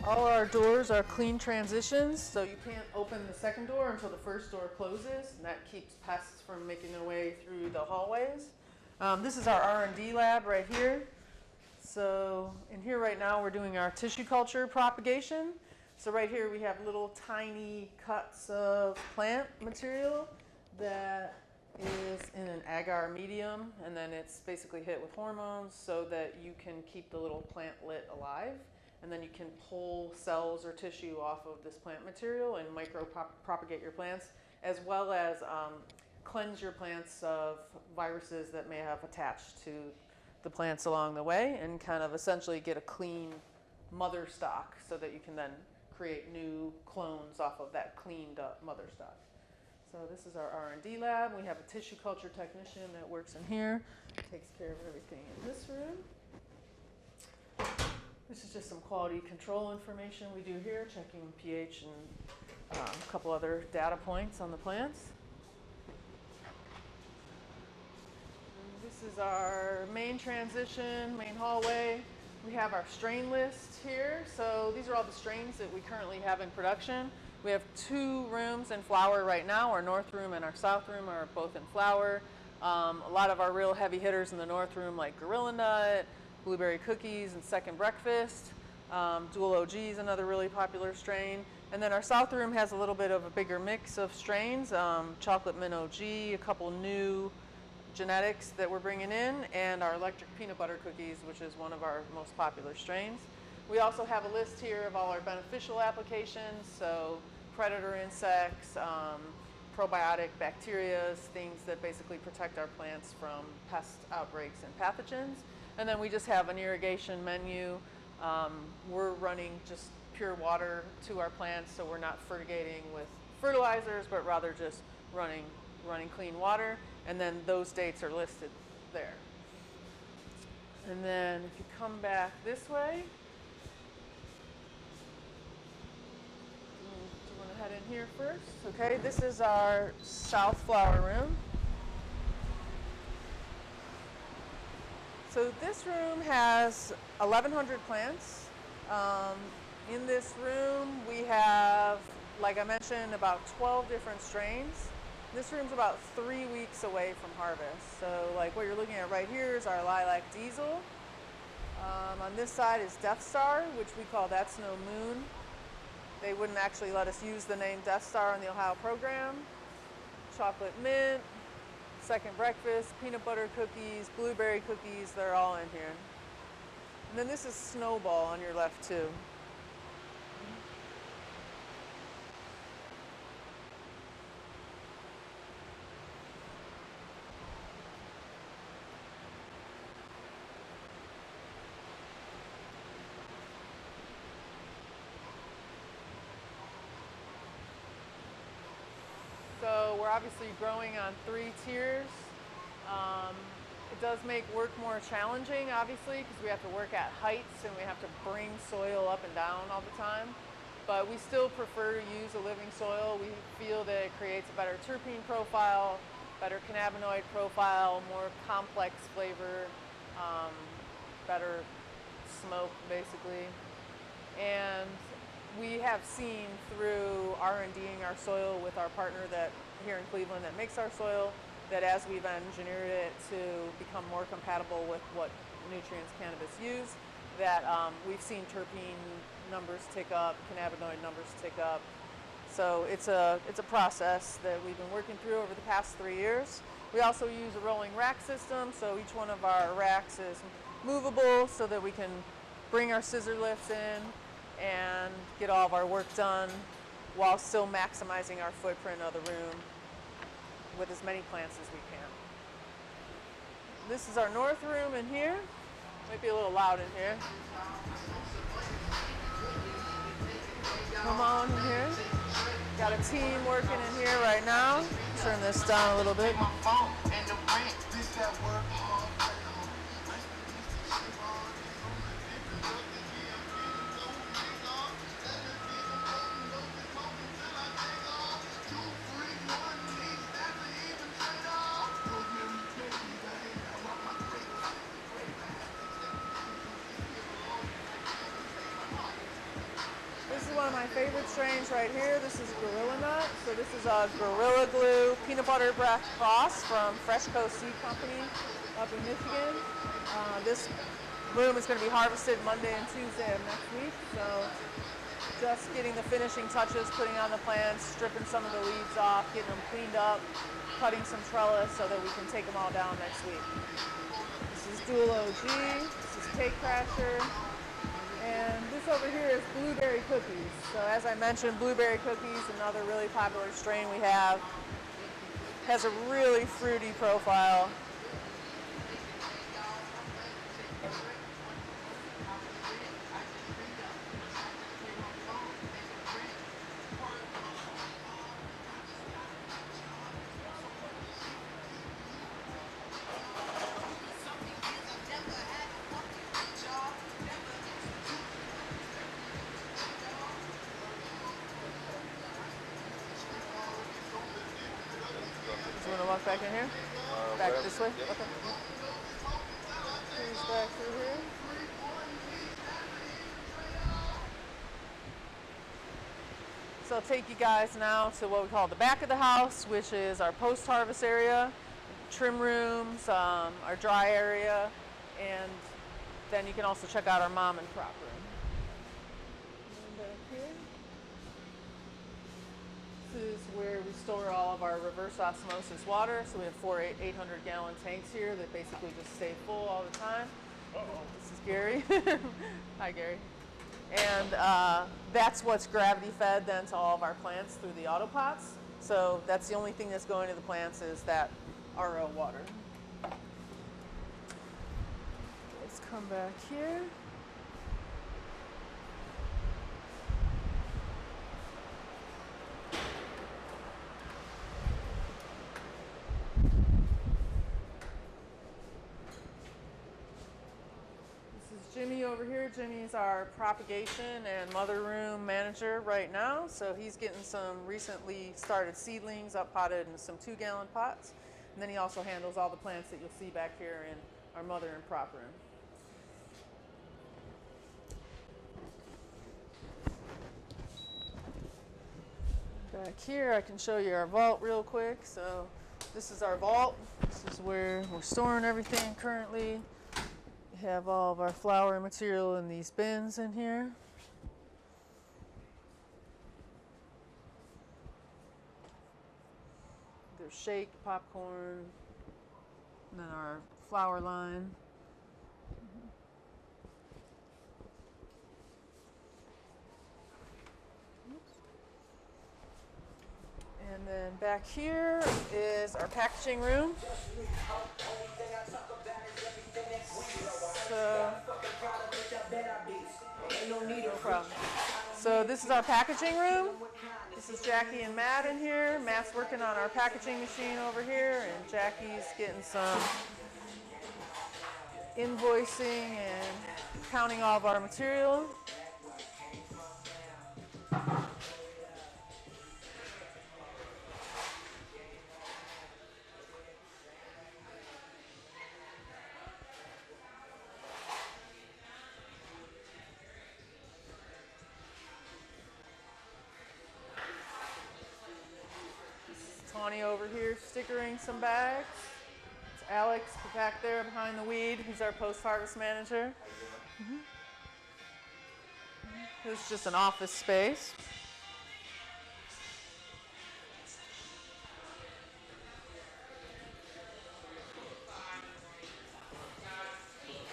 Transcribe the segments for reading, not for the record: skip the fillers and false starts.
All our doors are clean transitions, so you can't open the second door until the first door closes, and that keeps pests from making their way through the hallways. This is our R&D lab right here. So in here right now we're doing our tissue culture propagation. So right here we have little tiny cuts of plant material that is in an agar medium, and then it's basically hit with hormones so that you can keep the little plantlet alive. And then you can pull cells or tissue off of this plant material and micro-propagate your plants, as well as cleanse your plants of viruses that may have attached to the plants along the way, and kind of essentially get a clean mother stock so that you can then create new clones off of that cleaned up mother stock. So this is our R&D lab. We have a tissue culture technician that works in here, takes care of everything in this room. This is just some quality control information we do here, checking pH and a couple other data points on the plants. And this is our main transition, main hallway. We have our strain list here. So these are all the strains that we currently have in production. We have 2 rooms in flower right now. Our north room and our south room are both in flower. A lot of our real heavy hitters in the north room, like Gorilla Nut, Blueberry Cookies, and Second Breakfast. Dual OG is another really popular strain. And then our south room has a little bit of a bigger mix of strains. Chocolate Mint OG, a couple new genetics that we're bringing in, and our electric peanut butter cookies, which is one of our most popular strains. We also have a list here of all our beneficial applications, so predator insects, probiotic bacteria, things that basically protect our plants from pest outbreaks and pathogens. And then we just have an irrigation menu. We're running just pure water to our plants, so we're not fertigating with fertilizers, but rather just running clean water. And then those dates are listed there. And then if you come back this way, do you want to head in here first? Okay, this is our south flower room. So this room has 1,100 plants. In this room we have, like I mentioned, about 12 different strains. This room's about 3 weeks away from harvest. So like what you're looking at right here is our Lilac Diesel. On this side is Death Star, which we call That's No Moon. They wouldn't actually let us use the name Death Star in the Ohio program. Chocolate Mint, Second Breakfast, peanut butter cookies, blueberry cookies, they're all in here. And then this is Snowball on your left too. So we're obviously growing on 3 tiers. It does make work more challenging, obviously, because we have to work at heights and we have to bring soil up and down all the time. But we still prefer to use a living soil. We feel that it creates a better terpene profile, better cannabinoid profile, more complex flavor, better smoke, basically. And we have seen through R&Ding our soil with our partner that here in Cleveland that makes our soil, that as we've engineered it to become more compatible with what nutrients cannabis use, that we've seen terpene numbers tick up, cannabinoid numbers tick up. So it's a process that we've been working through over the past 3 years. We also use a rolling rack system, so each one of our racks is movable so that we can bring our scissor lifts in and get all of our work done while still maximizing our footprint of the room with as many plants as we can. This is our north room in here. Might be a little loud in here. Come on in here. Got a team working in here right now. Turn this down a little bit. favorite strains right here. This is Gorilla Nut. So this is a Gorilla Glue Peanut Butter Breath Cross from Freshco Seed Company up in Michigan. This bloom is going to be harvested Monday and Tuesday of next week. So just getting the finishing touches, putting on the plants, stripping some of the leaves off, getting them cleaned up, cutting some trellis so that we can take them all down next week. This is Dual OG, this is Cake Crasher, and this over here is Blueberry Cookies. So as I mentioned, Blueberry Cookies, another really popular strain we have, has a really fruity profile. Do you want to walk back in here? Back this way? Yep. Okay. Please back through here. So I'll take you guys now to what we call the back of the house, which is our post-harvest area, trim rooms, our dry area, and then you can also check out our mom and prop room. And back here. This is where we store all of our reverse osmosis water. So we have 4 800-gallon tanks here that basically just stay full all the time. This is Gary. Hi, Gary. And that's what's gravity fed then to all of our plants through the autopots. So that's the only thing that's going to the plants is that RO water. Let's come back here. Jimmy over here. Jimmy's our propagation and mother room manager right now. So he's getting some recently started seedlings up potted in some 2-gallon pots. And then he also handles all the plants that you'll see back here in our mother and prop room. Back here I can show you our vault real quick. So this is our vault. This is where we're storing everything currently. We have all of our flower material in these bins in here. There's shake, popcorn, and then our flower line. And then back here is our packaging room. So this is our packaging room. This is Jackie and Matt in here. Matt's working on our packaging machine over here, and Jackie's getting some invoicing and counting all of our material. Tawny over here stickering some bags. It's Alex back there behind the weed. He's our post-harvest manager. This is just an office space.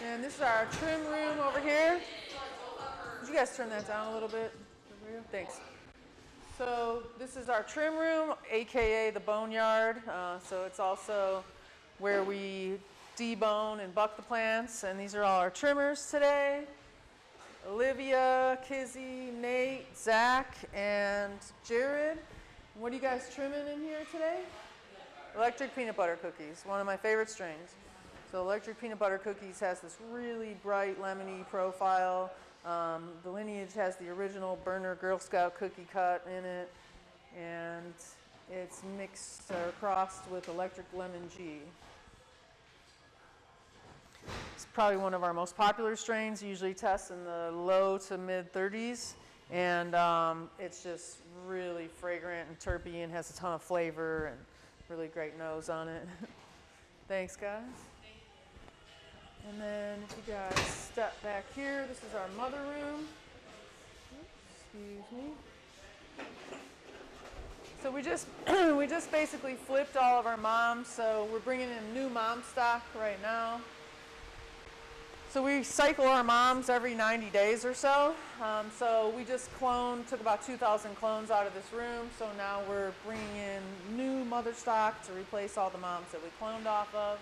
And this is our trim room over here. Would you guys turn that down a little bit? Thanks. So this is our trim room, aka the boneyard. So it's also where we debone and buck the plants. And these are all our trimmers today. Olivia, Kizzy, Nate, Zach, and Jared. What are you guys trimming in here today? Electric peanut butter cookies, one of my favorite strains. So electric peanut butter cookies has this really bright lemony profile. The lineage has the original burner Girl Scout cookie cut in it, and it's mixed or crossed with electric lemon G. It's probably one of our most popular strains, usually tests in the low to mid 30s, And it's just really fragrant and terpene and has a ton of flavor and really great nose on it. Thanks, guys. And then if you guys step back here, this is our mother room. Excuse me. So we just we just basically flipped all of our moms. So we're bringing in new mom stock right now. So we cycle our moms every 90 days or so. So we just took about 2,000 clones out of this room. So now we're bringing in new mother stock to replace all the moms that we cloned off of.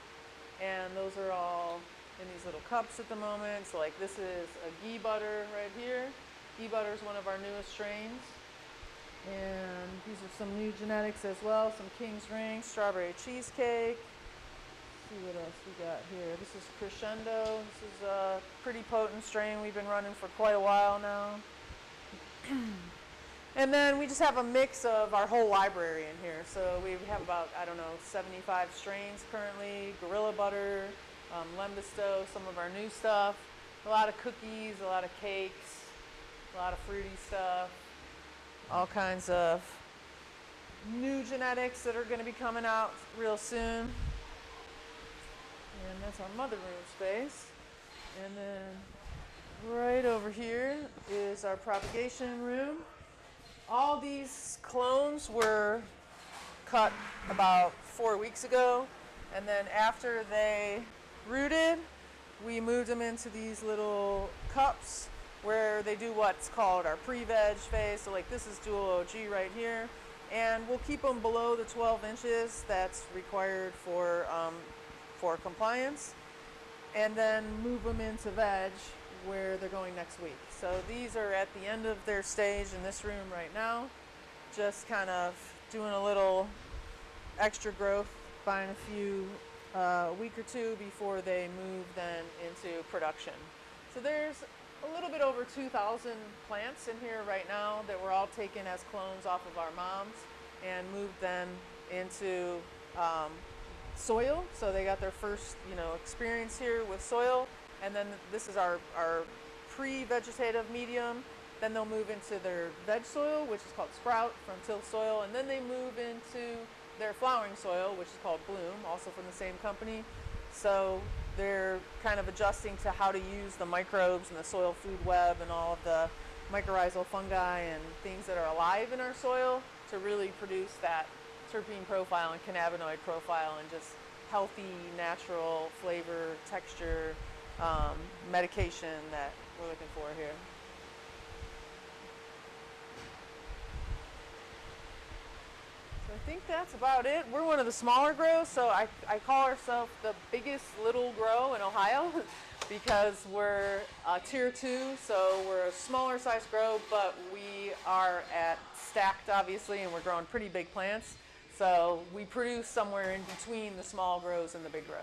And those are all in these little cups at the moment. So like this is a ghee butter right here. Ghee butter is one of our newest strains. And these are some new genetics as well. Some King's Ring, strawberry cheesecake. See what else we got here. This is Crescendo. This is a pretty potent strain we've been running for quite a while now. And then we just have a mix of our whole library in here. So we have about, 75 strains currently. Gorilla Butter, Lembesto, some of our new stuff. A lot of cookies, a lot of cakes, a lot of fruity stuff. All kinds of new genetics that are going to be coming out real soon. And that's our mother room space. And then right over here is our propagation room. All these clones were cut about 4 weeks ago. And then after they rooted, we moved them into these little cups where they do what's called our pre-veg phase. So like this is dual OG right here. And we'll keep them below the 12 inches that's required for compliance, and then move them into veg where they're going next week. So these are at the end of their stage in this room right now, just kind of doing a little extra growth, buying a few a week or two before they move then into production. So there's a little bit over 2,000 plants in here right now that were all taken as clones off of our moms and moved then into soil. So they got their first, experience here with soil. And then this is our pre-vegetative medium. Then they'll move into their veg soil, which is called sprout from till soil. And then they move into their flowering soil, which is called bloom, also from the same company. So they're kind of adjusting to how to use the microbes and the soil food web and all of the mycorrhizal fungi and things that are alive in our soil to really produce that terpene profile and cannabinoid profile and just healthy, natural flavor, texture, medication that we're looking for here. So I think that's about it. We're one of the smaller grows, so I call ourselves the biggest little grow in Ohio because we're tier 2, so we're a smaller size grow, but we are at stacked obviously, and we're growing pretty big plants. So we produce somewhere in between the small grows and the big grows.